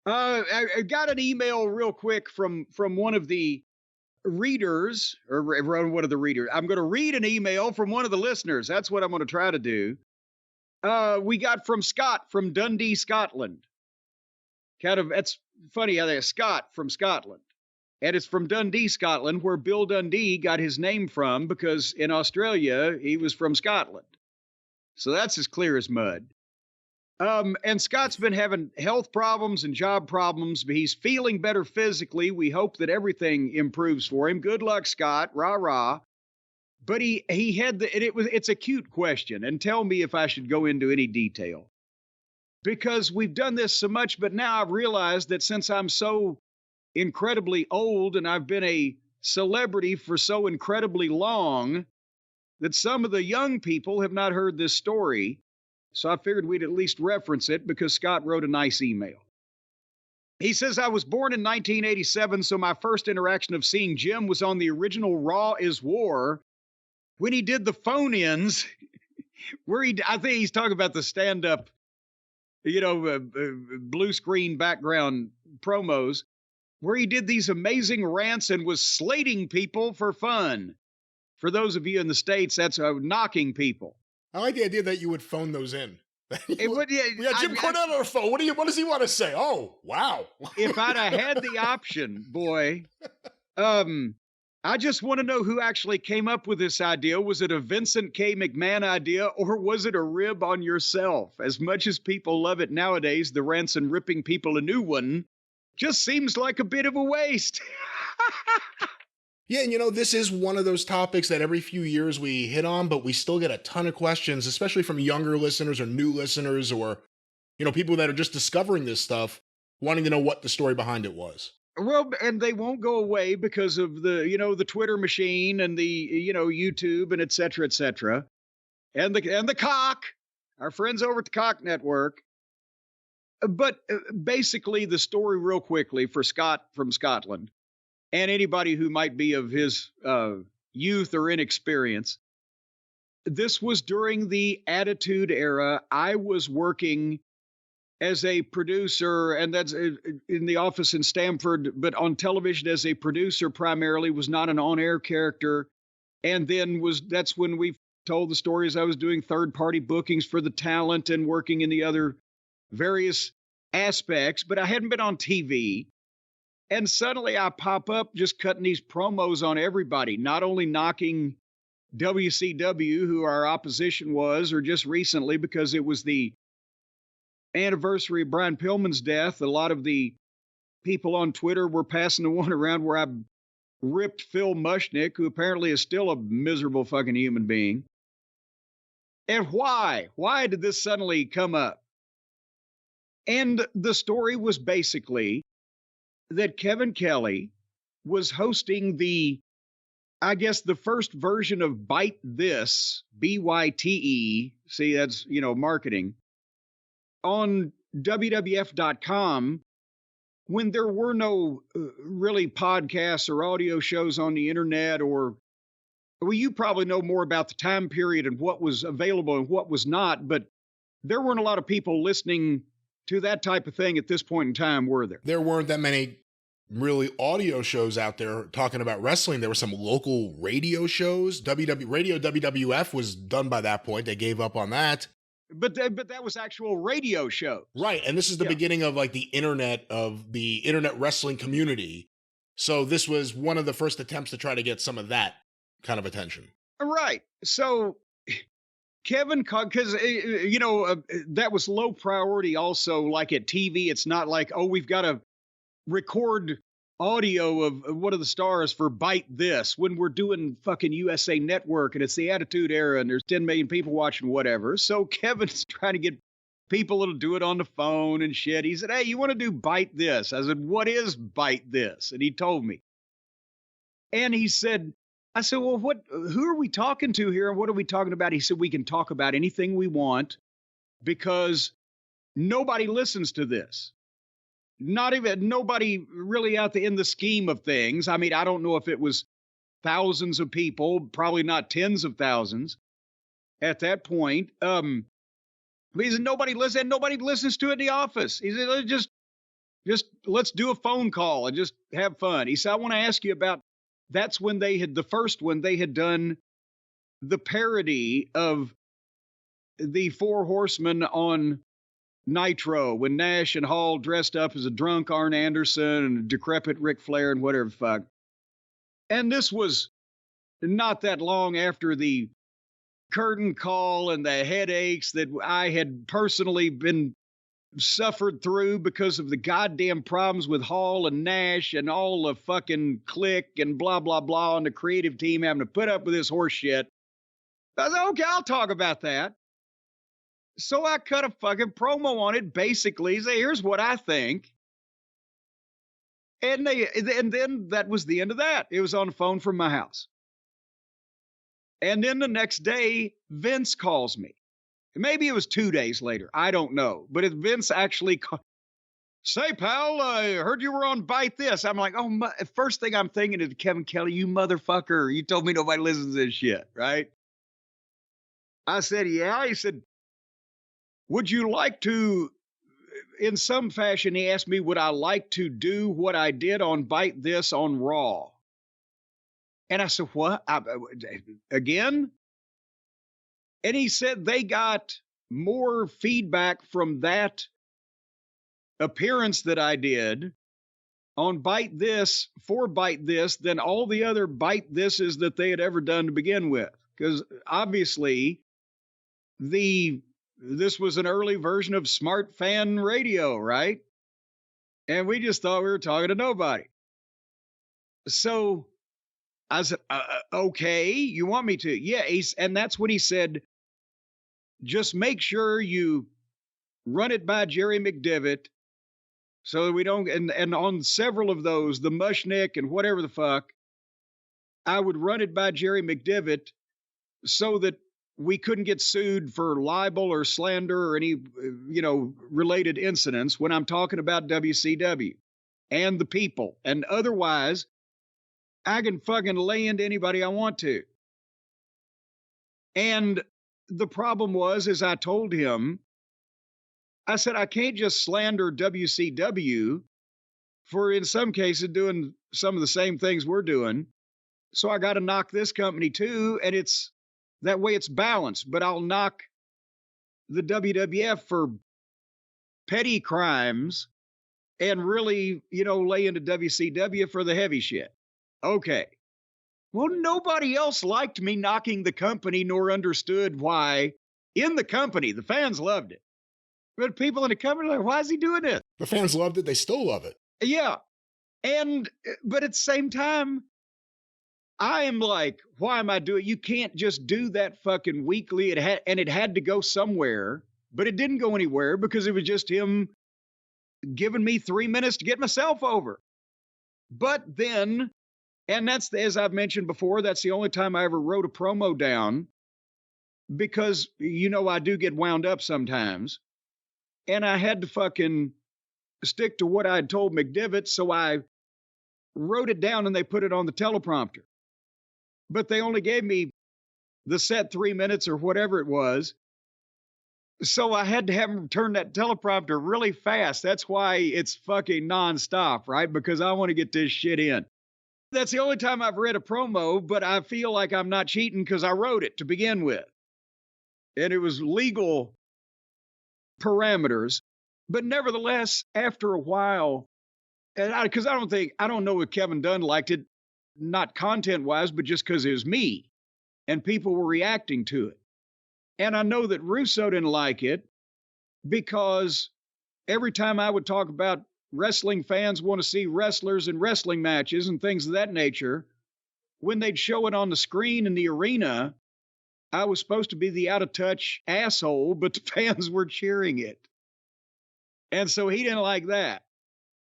I got an email real quick from one of the readers, or one of the readers. I'm going to read an email from one of the listeners. That's what I'm going to try to do. We got from Scott from Dundee, Scotland. That's funny how they're Scott from Scotland. And it's from Dundee, Scotland, where Bill Dundee got his name from, because in Australia, he was from Scotland. So that's as clear as mud. And Scott's been having health problems and job problems, but he's feeling better physically. We hope that everything improves for him. Good luck, Scott. Rah, rah. But he had it's a cute question, and tell me if I should go into any detail. Because we've done this so much, but now I've realized that since I'm so incredibly old and I've been a celebrity for so incredibly long, that some of the young people have not heard this story. So I figured we'd at least reference it because Scott wrote a nice email. He says, I was born in 1987, so my first interaction of seeing Jim was on the original Raw is War when he did the phone-ins where I think he's talking about the stand-up, blue screen background promos, where he did these amazing rants and was slating people for fun. For those of you in the States, that's knocking people. I like the idea that you would phone those in. We got Jim Cornette on the phone. What does he want to say? Oh, wow. If I'd have had the option, boy, I just want to know who actually came up with this idea. Was it a Vincent K. McMahon idea, or was it a rib on yourself? As much as people love it nowadays, the rants and ripping people a new one just seems like a bit of a waste. Yeah, and this is one of those topics that every few years we hit on, but we still get a ton of questions, especially from younger listeners or new listeners or, people that are just discovering this stuff, wanting to know what the story behind it was. Well, and they won't go away because of the Twitter machine and the, YouTube and et cetera, and the cock, our friends over at the Cock Network. But basically the story real quickly for Scott from Scotland, and anybody who might be of his youth or inexperience. This was during the Attitude Era. I was working as a producer, and that's in the office in Stamford, but on television as a producer primarily, was not an on-air character. And then that's when we told the stories. I was doing third-party bookings for the talent and working in the other various aspects, but I hadn't been on TV. And suddenly I pop up just cutting these promos on everybody, not only knocking WCW, who our opposition was, or just recently because it was the anniversary of Brian Pillman's death. A lot of the people on Twitter were passing the one around where I ripped Phil Mushnick, who apparently is still a miserable fucking human being. And why? Why did this suddenly come up? And the story was basically that Kevin Kelly was hosting the first version of Byte This, BYTE, see, that's, marketing, on WWF.com when there were no really podcasts or audio shows on the internet, or, well, you probably know more about the time period and what was available and what was not, but there weren't a lot of people listening to that type of thing at this point in time, were there? There weren't that many really audio shows out there talking about wrestling. There were some local radio shows. Radio WWF was done by that point. They gave up on that. But that was actual radio shows. Right. And this is the beginning of like the internet wrestling community. So this was one of the first attempts to try to get some of that kind of attention. Right. So Kevin, because, that was low priority also, like at TV. It's not like, oh, we've got to record audio of one of the stars for Byte This when we're doing fucking USA Network and it's the Attitude Era and there's 10 million people watching whatever. So Kevin's trying to get people to do it on the phone and shit. He said, hey, you want to do Byte This? I said, what is Byte This? And he told me. And I said, well, who are we talking to here? And what are we talking about? He said, we can talk about anything we want because nobody listens to this. Nobody really out there in the scheme of things. I mean, I don't know if it was thousands of people, probably not tens of thousands at that point. He said, nobody listens to it in the office. He said, Just let's do a phone call and just have fun. He said, I want to ask you about, that's when they had, the first one, they had done the parody of the Four Horsemen on Nitro when Nash and Hall dressed up as a drunk Arn Anderson and a decrepit Ric Flair and whatever the fuck. And this was not that long after the curtain call and the headaches that I had personally been suffered through because of the goddamn problems with Hall and Nash and all the fucking clique and blah, blah, blah on the creative team having to put up with this horse shit. I said, okay, I'll talk about that. So I cut a fucking promo on it, basically say, here's what I think. And then that was the end of that. It was on the phone from my house. And then the next day, Vince calls me. Maybe it was 2 days later. I don't know. But if Vince actually say, pal, I heard you were on Bite This. I'm like, oh, first thing I'm thinking is, Kevin Kelly, you motherfucker. You told me nobody listens to this shit, right? I said, yeah. He said, would you like to, in some fashion, he asked me, would I like to do what I did on Bite This on Raw? And I said, what? Again? And he said they got more feedback from that appearance that I did on Bite This, for Bite This, than all the other Bite Thises that they had ever done to begin with. Because obviously, this was an early version of smart fan radio, right? And we just thought we were talking to nobody. So I said, okay, you want me to? Yeah, and that's when he said, just make sure you run it by Jerry McDevitt so that we don't, and on several of those, the Mushnick and whatever the fuck, I would run it by Jerry McDevitt so that we couldn't get sued for libel or slander or any, related incidents when I'm talking about WCW and the people. And otherwise, I can fucking lay into anybody I want to. And the problem was, as I told him, I said, I can't just slander WCW for, in some cases, doing some of the same things we're doing. So I got to knock this company too. And it's that way it's balanced, but I'll knock the WWF for petty crimes and really, lay into WCW for the heavy shit. Okay. Well, nobody else liked me knocking the company nor understood why in the company. The fans loved it. But people in the company are like, why is he doing this? The fans loved it. They still love it. Yeah. But at the same time, I am like, why am I doing? You can't just do that fucking weekly. It had to go somewhere, but it didn't go anywhere because it was just him giving me 3 minutes to get myself over. But then, and that's, as I've mentioned before, that's the only time I ever wrote a promo down because, I do get wound up sometimes. And I had to fucking stick to what I had told McDevitt. So I wrote it down and they put it on the teleprompter. But they only gave me the set 3 minutes or whatever it was. So I had to have them turn that teleprompter really fast. That's why it's fucking nonstop, right? Because I want to get this shit in. That's the only time I've read a promo, but I feel like I'm not cheating because I wrote it to begin with. And it was legal parameters. But nevertheless, after a while, and because I don't know if Kevin Dunn liked it, not content-wise, but just because it was me, and people were reacting to it. And I know that Russo didn't like it because every time I would talk about wrestling fans want to see wrestlers and wrestling matches and things of that nature, when they'd show it on the screen in the arena, I was supposed to be the out-of-touch asshole, but the fans were cheering it. And so he didn't like that.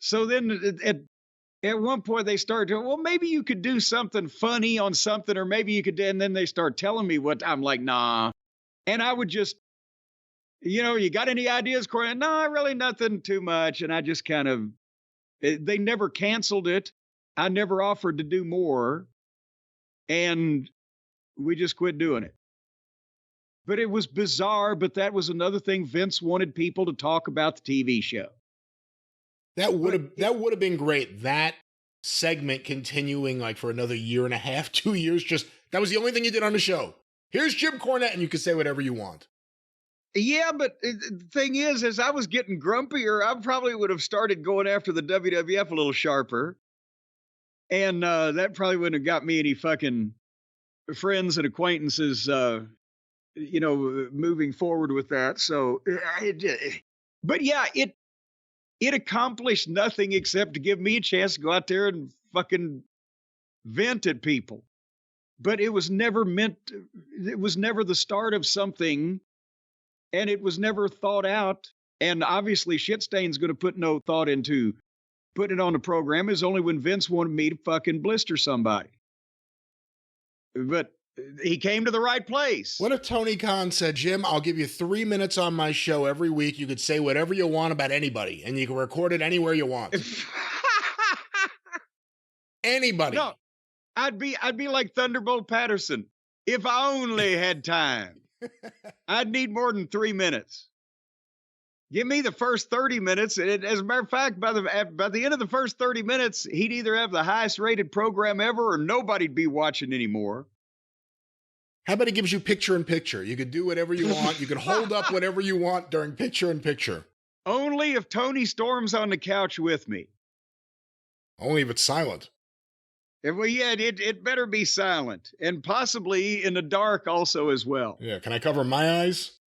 So then at one point they started to, well, maybe you could do something funny on something, or maybe you could, and then they start telling me what, I'm like, nah. And I would just, you got any ideas, Cornette? No, really nothing too much. And I just kind of, they never canceled it. I never offered to do more. And we just quit doing it. But it was bizarre, but that was another thing. Vince wanted people to talk about the TV show. That would have been great. That segment continuing like for another year and a half, 2 years. Just that was the only thing you did on the show. Here's Jim Cornette, and you can say whatever you want. Yeah, but the thing is, as I was getting grumpier, I probably would have started going after the WWF a little sharper. And that probably wouldn't have got me any fucking friends and acquaintances, moving forward with that. So, but yeah, it accomplished nothing except to give me a chance to go out there and fucking vent at people. But it was never it was never the start of something, and it was never thought out. And obviously, Shitstain's going to put no thought into putting it on the program is only when Vince wanted me to fucking blister somebody. But he came to the right place. What if Tony Khan said, Jim, I'll give you 3 minutes on my show every week. You could say whatever you want about anybody, and you can record it anywhere you want. Anybody. No, I'd be like Thunderbolt Patterson. If I only had time, I'd need more than 3 minutes. Give me the first 30 minutes. And as a matter of fact, by the end of the first 30 minutes, he'd either have the highest rated program ever or nobody'd be watching anymore. How about it gives you picture in picture? You could do whatever you want. You can hold up whatever you want during picture in picture. Only if Tony Storm's on the couch with me. Only if it's silent. Well, yeah, it better be silent, and possibly in the dark also as well. Yeah, can I cover my eyes?